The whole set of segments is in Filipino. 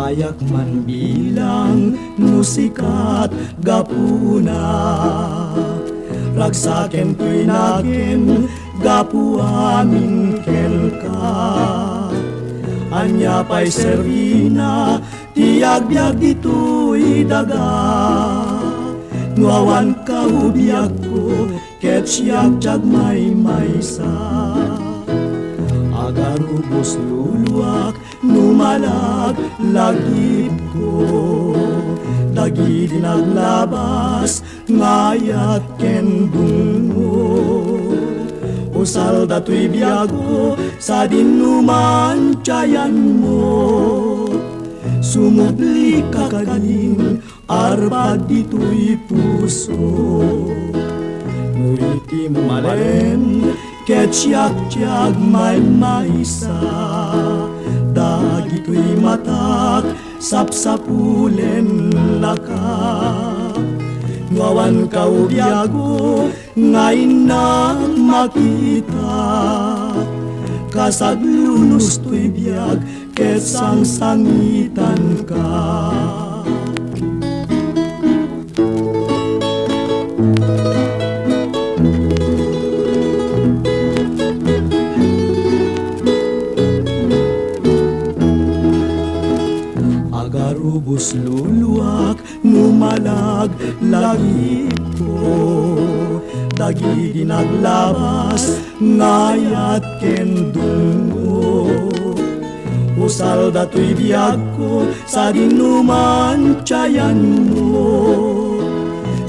Ayak man bilang musikat gapuna, ragsaken tuy naken gapu amin ken ka. Anya pa'y serina tiagbiag dito'y daga, nuawan ka ubiag ko ket siyak jagmay maysa. Agar ubos luluak numalag lagip ko, dagi dinaglabas ngayat ken dungo. Usal dato'y biyago sa dinuman tiyan mo, sumubli ka kanin arpad dito'y puso. Nuriti mo malen ket siyak-siyak may maysa, dagito'y matak sapsapulen laka. Ngawan ka ubiago ngayon na makita, kasaglunos to'y biag ket sangsangitan ka. Agar ubos luluak numalag lagip ko, dagi dinaglabas ngayat ken dungo. Usal dato'y biag ko sa dinuman tiyan mo,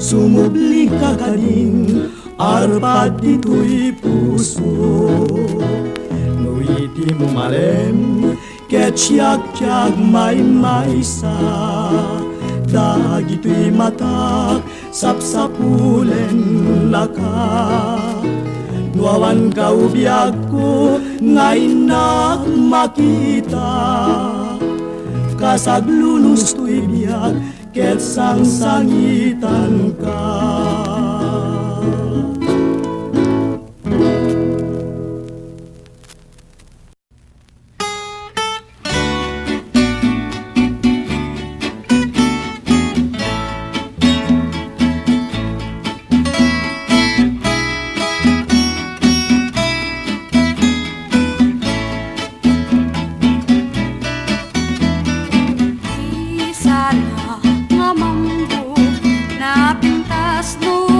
sumubli ka kanin arpad dito'y puso. Nuiti mo malen ket siyak-siyak may maysa, dagito'y matak sapsapulen laka. Nuawan ka ubiag ko ngayon na makita, kasaglunos to'y biag ket sangsangitan ka. Sana nga mambo na pintas no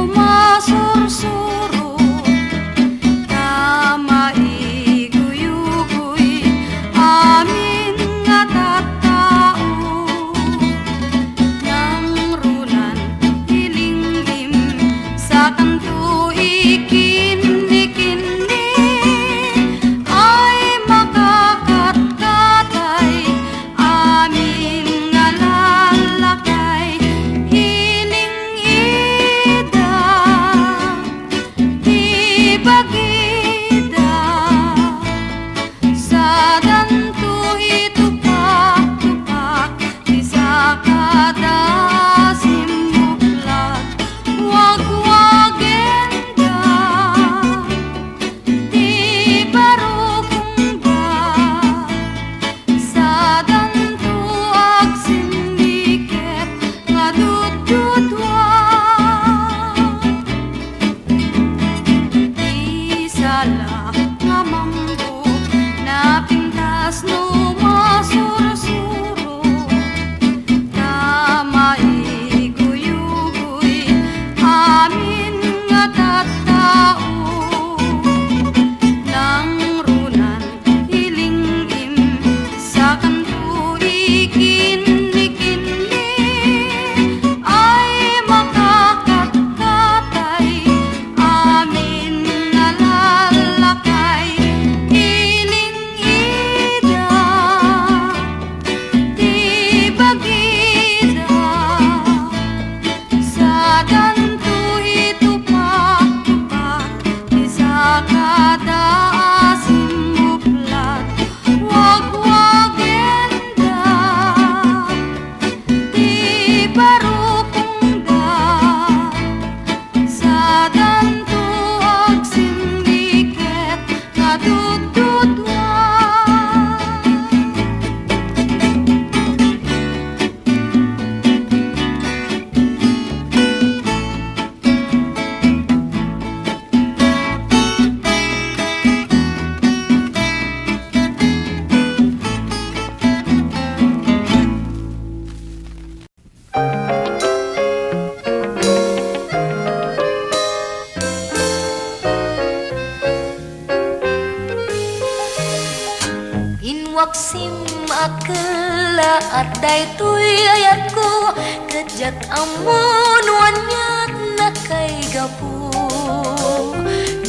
Maksim akla at daytoy ayat ko Kadyat amon wanyat na kay gapu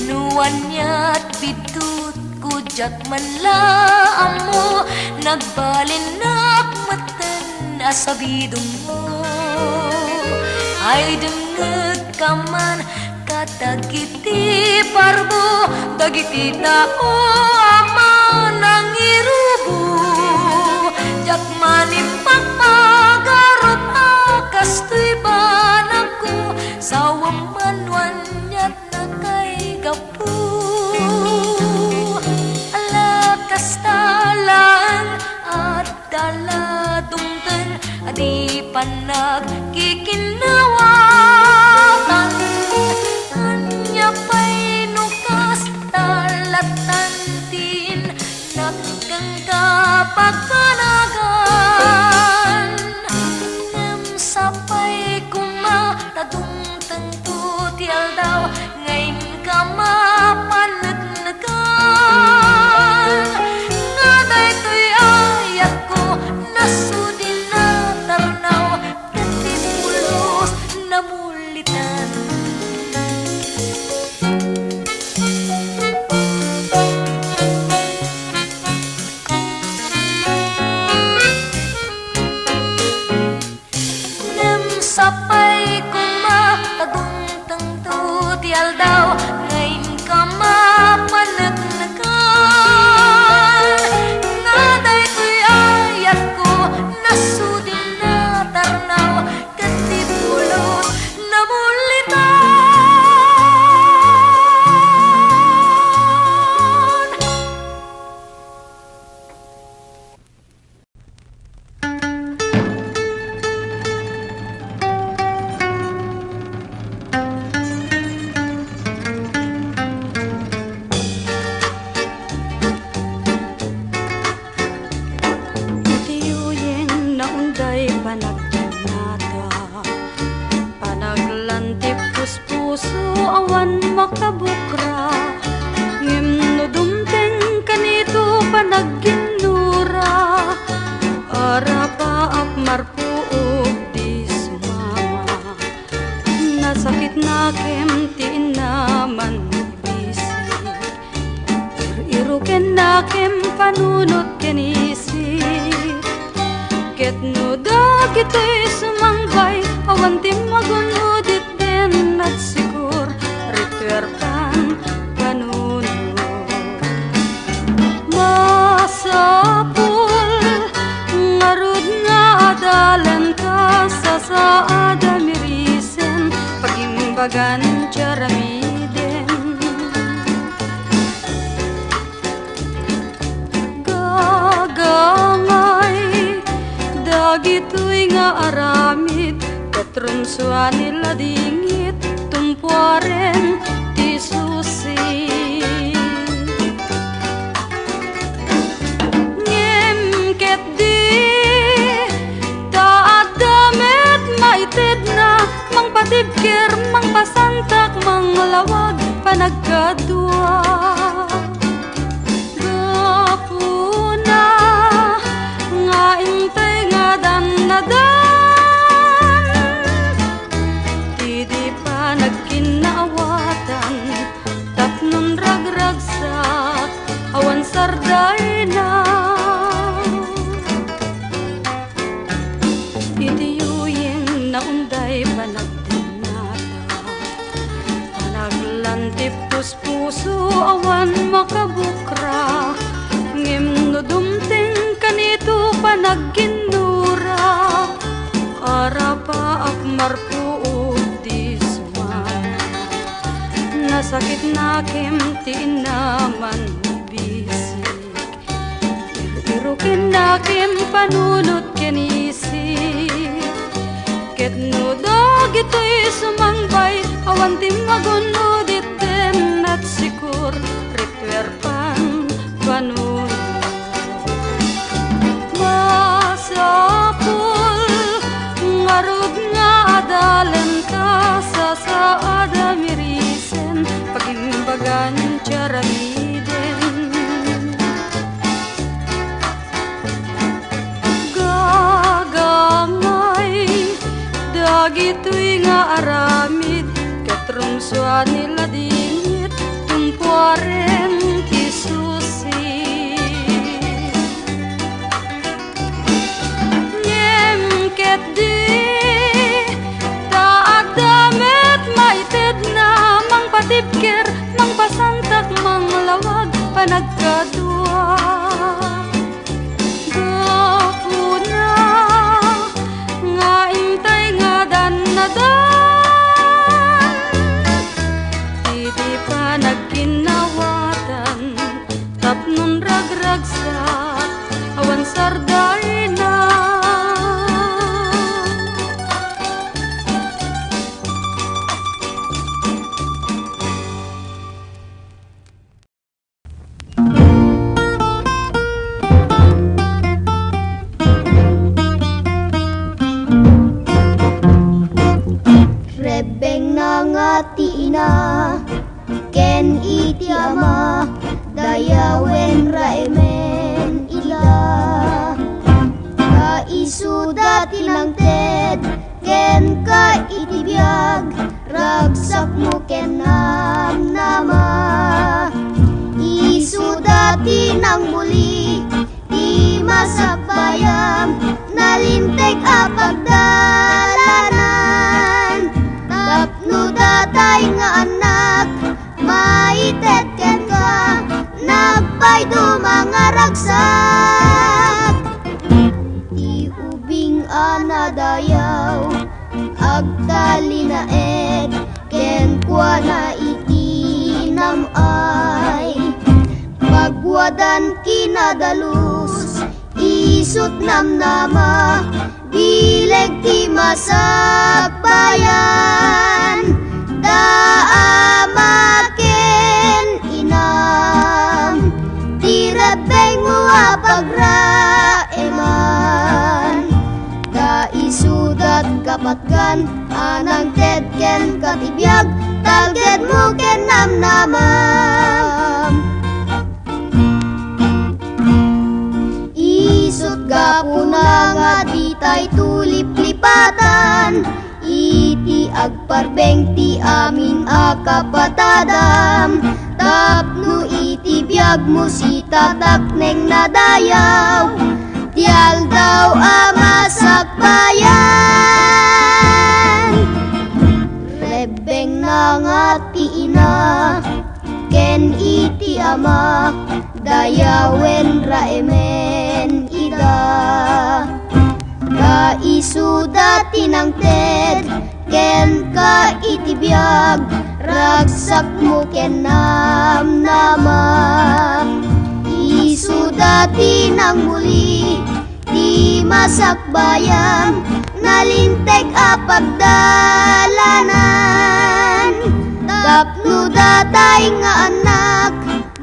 Nuwanyat bidut kujat manlaam mo Nagbalinak matan asabidong mo Ay denget kaman katagiti parbo Dagiti tao aman ang irubo Jak manimpak pagarot akastoy banak ko Sawam manwanyat na kay gapu Alakas talaan at daladungtan Adi panag kikinawatan Anya pa'y nukas talatantin Nagkangga pagpanagan Ngam sapay kumatadung tentu tial daw Ngayon ka mapanagnagan Nga daytoy ayat ko nasudin na tarnaw Katipulos na mulitan Sapay kumatagong tengtu tial daw Ngayon ka mapanagnagan Nga daytoy ayat ko nasudin na tarnaw Katipulos na mulitan Panaglantip puspuso awan makabukra Ngem no dumteng kanito panagginura Arapa ak marpuog di sumama Nasakit na kem ti naman ibisi Iruken na kem panunot kenisi Ket no dagito'y sumangbay Awan ti magunudit din at sigur Rituerpan kanunod Masapul ngarud nga adalan ka Sa saada mirisen Pagimbagan tiyaramiden Gagamay Dagito'y nga aramid Katrumsuan nila dingit Tumpuaren ti susi Ngem di Taat damit maited na Mang patibkir, mang pasantak Mang lawag panagkadua Gapuna Nga intay nga dan-nadan Di pa nagkinaawatan Tapnon ragragsak Awan sarday na Idiyuyin na unday panagdinata Panaglantip puspuso Awan makabukra Ngem no dumteng kanito panagginura Arapa ak marpuog di sumana Nasakit na kem ti naman bisik Irukin na kem panunot kenisik Ket no dagito'y sumangbay Awan ti magunudit din at sikur Rituerpan panunot Masapul ngarud nga adalan ka Sa saada mirisen Pagimbagan tiyaramiden dagito'y nga aramid katrong swa nila dinit tumpuaren kisusi Nyem ket di taag damit maited na mang patibker mang pasantak mang lawag panagkadua gapuna nga intay nga dan di pa nagkinawatan tapnon ragragsak awan sarday na Rebeng na nga ti ina, ken iti ama, dayawen raemen ila. Kaisuda tinangted, ken ka iti biag, ragsak mo ken nama. Isuda tinang muli, ti masakbayam, nalinteg a pagdalanan. Tapno datay nga anak, maited ken ka, nagpaydo mga ragsak. Ti ubing anadayaw, agtali na ed, ken kwa na iti namay. Pagwadan kinadalus, isut namnama, bileg ti masakbayan. Daamaken inam, ti rebeng mo apagraeman. Kaisudat kapatgan, anang tedken katibiyag, talged mo ken namnamam. Isut gapuna nga ditay tuliplipatan, iti agparbeng ti amin a kapatadam. Tapno iti biag mo si tatakneng nadayaw, ti aldaw a masakbayan. Rebeng na nga ti ina, ken iti ama, dayawen raemen ida. Kaisuda tinangted, ken ka itibiyag, ragsak mo ken namnama. Isuda tinang muli, ti masakbayan, nalinteg a pagdalanan. Tapno datay nga anak,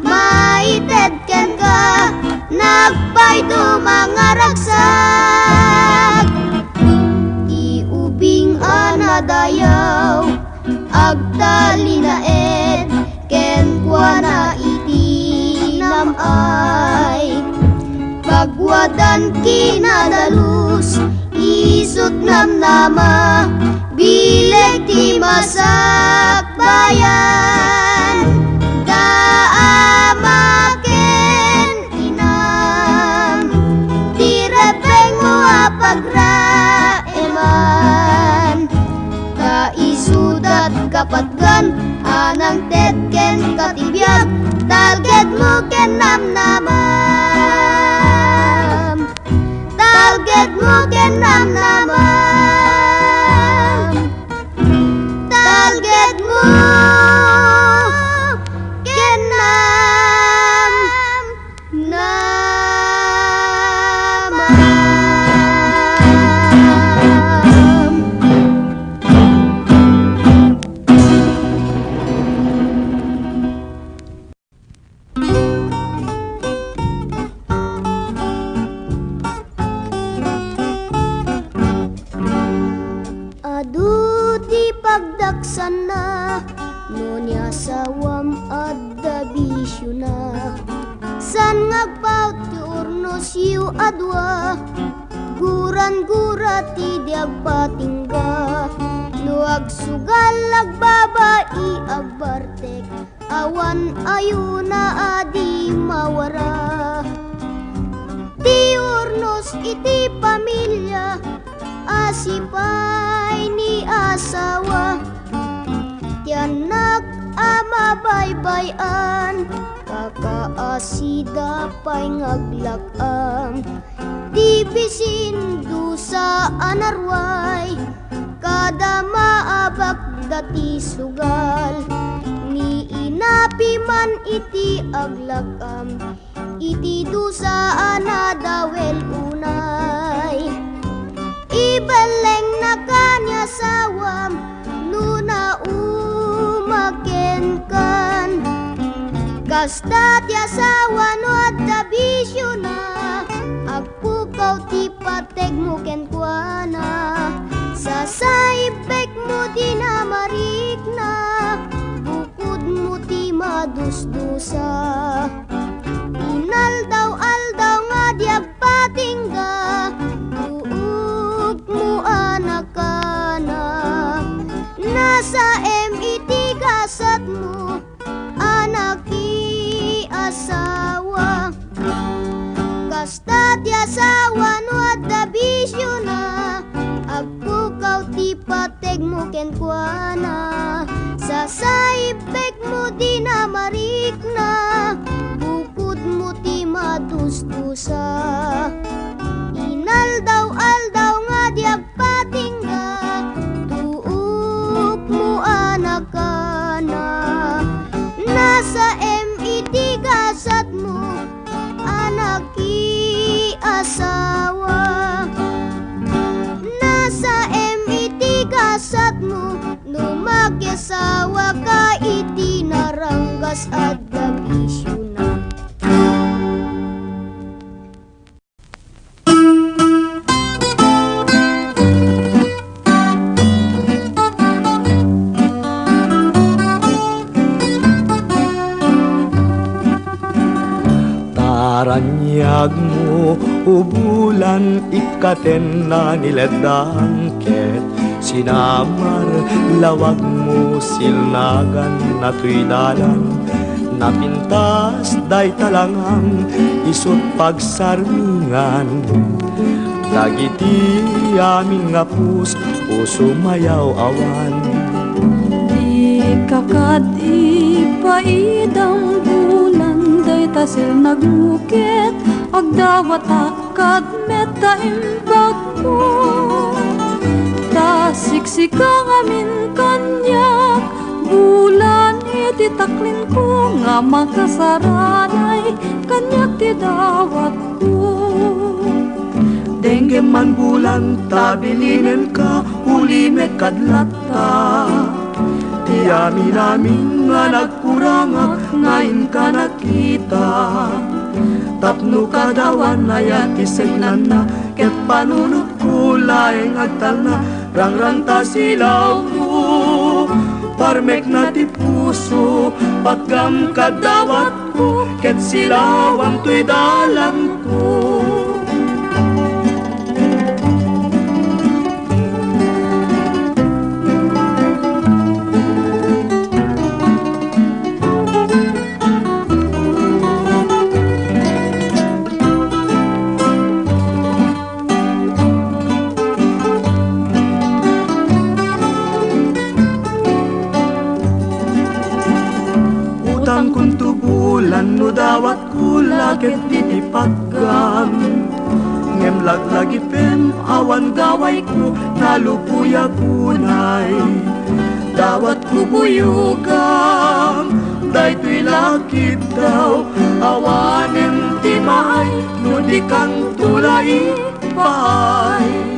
maited ken ka, nagpaydo mga ragsak. Iubing anadayaw, agtali na ed, ken kwa na iti namay. Pagwadan kinadalus, isut namnama, bileg ti masakbayan. Daamaken inam, ti rebeng mo apagraeman. Kaisudat kapatgan, anang tedken katibiyag, talged mo ken namnamam. Talged mo ken namnamam. Talged mo ken adu ti pagdaksan na, no niya sawam adda bisyo na. San ngagpaut ti urnos yu adwa, guran-gura ti diag patingga. Nuag sugal agbabai agbartek, awan ayuna adi mawara. Ti urnos iti pamilya, asipay ni asawa. Ti anak ama baybayan, kakaasida pay ngaglakam. Ti bisin dusa anarway, kada maabak dati sugal. Ni inapi man iti aglakam, iti dusa anadawel unay. Ibeleng na kanya sawam, nuna umaken kan. Kasta ti asawa no at bisyo na, agpukaw ti pateg mo ken kuana. Sa saibek mo di na marik na, bukod mo ti madusdusa. Inaldaw-aldaw nga di agpatingga, tuog mo anak ka na. Nasa MIT gasat mo, anak asawa. Kasta ti asawa no at bisyo na, agpukaw ti pateg mo ken kuana. Sa saibek mo di na marik na, bukod mo ti madusdusa. Inaldaw-aldaw nga di agpatingga, tuog mo anak ka na. Nasa MIT gasat mo, anak asawa. Nasa MIT gasat mo, numagyasawa ka iti naranggas at bisyo na. Taranyag mo ubulan ikaten na niledangket, sinamar lawag mo silnagan na tuy dalan. Napintas day talangang isut pagsarmingan, dagiti aming nga puso mayaw awan. Di kakadi paidang bulan, day tasil nagmukit, agdawat akad meta imbag mo. Tasiksika amin kanyak, bulan iti taklin ko, nga makasaranay kanyak ti dawat ko. Dengge man bulan tabilinen ka, uli me kadlata. Ti amin nga nagkurangak, ngayon ka nakita. Tapno kadawan na yatisegnan na, ket panunod ko laeng agtal na. Rangrang ta silaw mo, parmek na ti puso, pagkam kadawat ko, ket silawang tuy dalan ko. Utang kung tubulan no dawat ko lagit titipagam. Ngem laglagi pem awan gaway ko nalupuya kunay. Dawat ko buyugam, daytoy lakit daw, awanem timay, no di kang tulay pay.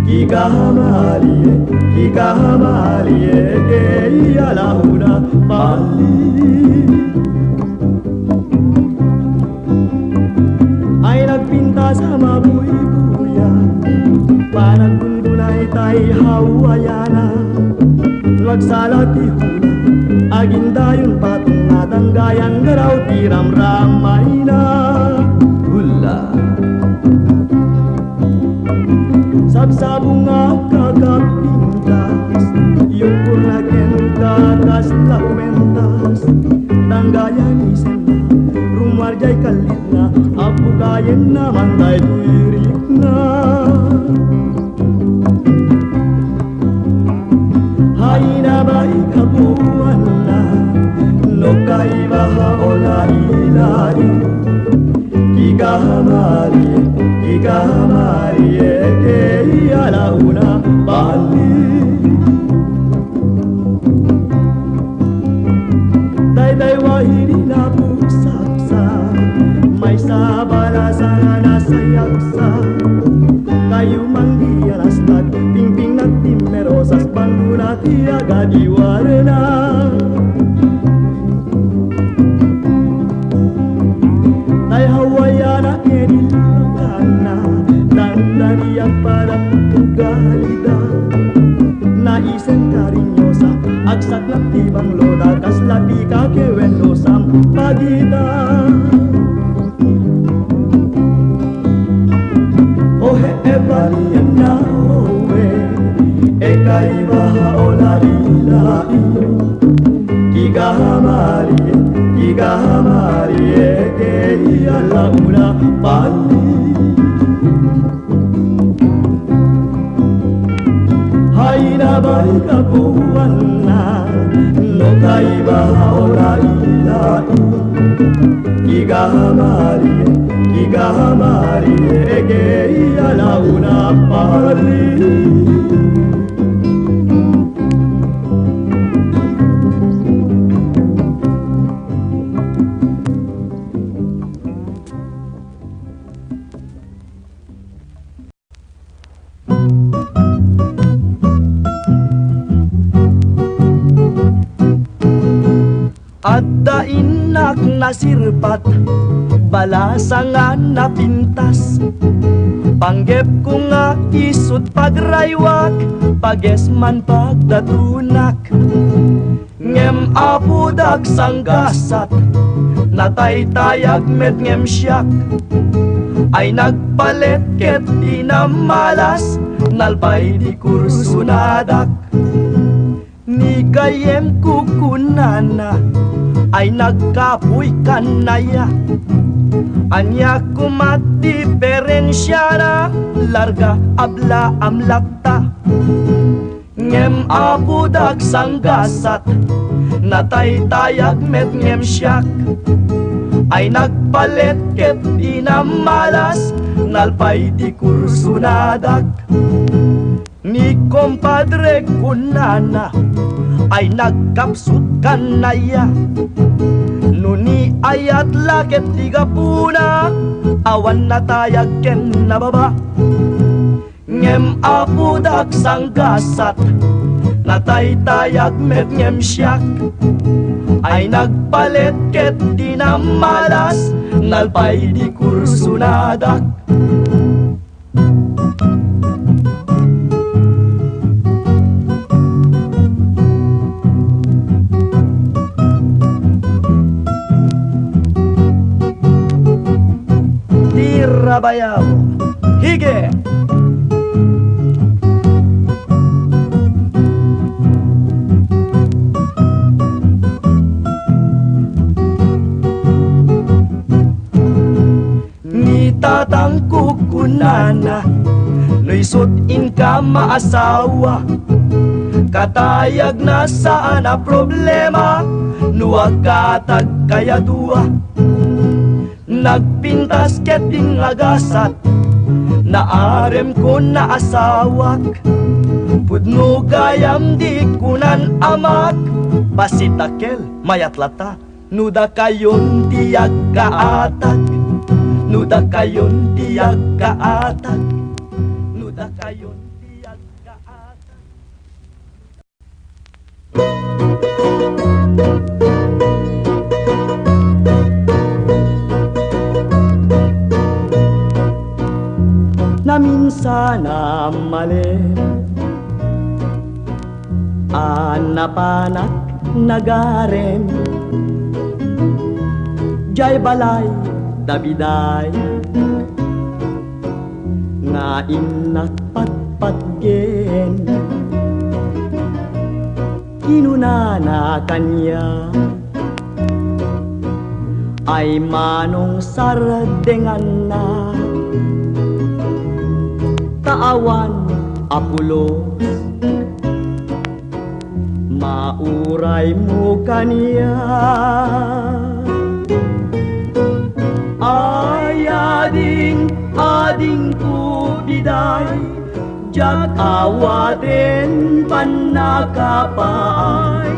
Kigahamali Ikamali eke alauna pali. Ay nagpinta sa mabuy-buya, panaggungunay tay hawayana. Nagsalati hula, agindayon patungatang gayan garaw tiram-ramay na hula. Sabsabong nga kakapintas, yung kurnagen kakas laumentas. Tanggayan isen na, rumarjay kalit na, apukayen naman tay tuirik na. Hay na ba ikabuan na, no kaibaha o lailai. Ikamali eke alauna pali. Day wahiri na pusaksa, may sabala sana nasayaksa. Kayu manggi alaslat, pingping nagtimerosas, banggu na tiaga diwarna. Tay hawayana edilagana, dandaniyak para tugalida. Naisen karinyosa, agsak na tibang loda, kaslapi kakewenosam pagida. Ohe ebalian na owe, ekaibaha o lailai. Ikamali eke alauna pali. Hay na ba ikabuan na, no kaibaha o lailai. Ikamali eke alauna pali. At dainak nasirpat, balasangan na pintas. Panggep ko nga isut pagraywak, pagesman pagdatunak. Ngem apudak sanggasat, nataytayag met ngem siyak. Ay nagpalet ket di na malas, nalpay di kursunadak. Ni kayem kukunana, ay nagkapuy kanaya. Anya kumat diferensya na, larga abla amlata. Ngem apudag sanggasat, nataytayag met ngem siyak. Ay nagpalet ket di na malas, nalpay di kursunadak. Ni kompadre kunana, ay nagkapsut kanaya. Nuni ayat laket tiga puna, awan natayag ken nababa. Ngem apudak sanggasat, nataytayag met ngem siyak. Ay nagpalet ket di na malas, nalpay di kursunadak. Tirabayaw, hige! Tatang kukunana, nuisot in ka maasawa. Katayag na saan na problema, nuwagkatag kaya dua. Nagpintas keting agasat, naarem ko na asawak. Pudno gayam di kunan amak, basitakel mayatlata, nuda kayon tiyag kaatak. Nuda kayon tiyag kaatak, nuda kayon tiyag kaatak. na mali anapanak nagarem jay balay dabiday nga inak patpatgen kinunana kanya ay manong sardengan na taawan apulos mauray mo kaniya ay ading kubiday jak awaten panakapaay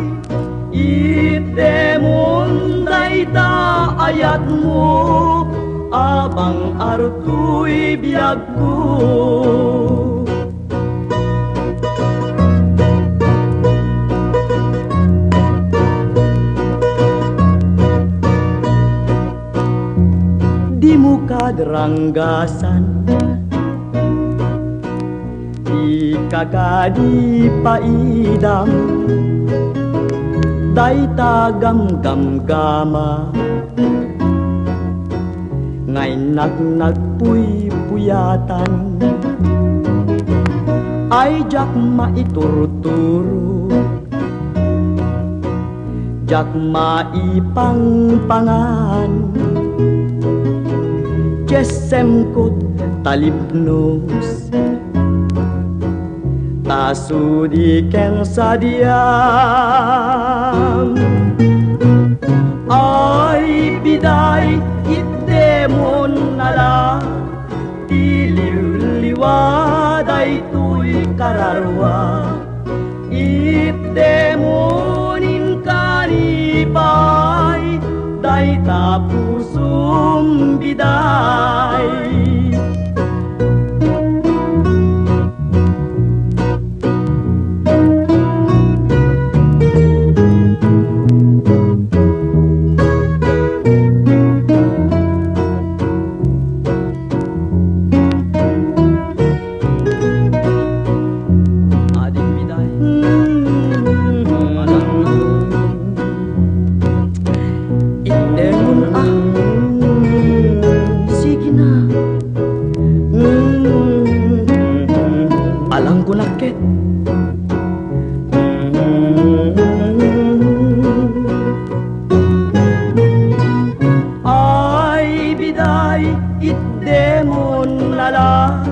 itemon dayta ayat mo abang artu'y biyag ko di mo kadranggasan di kakadi paidam day tagam-gam-gama ngay nagpuy-puyatan ay jak maituruturo jak maipangpangan kesemkot talipnos tasudi ken sadiam ay biday itemon nala tiliw-liwaday tuy kararwa itemonin kanipay day tapusum biday alang kunakit ay biday itdemon nala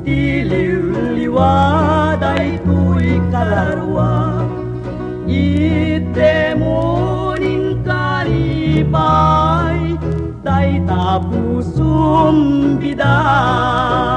tiliw-liwaday tuy kararwa itemonin kalipay day tapusum biday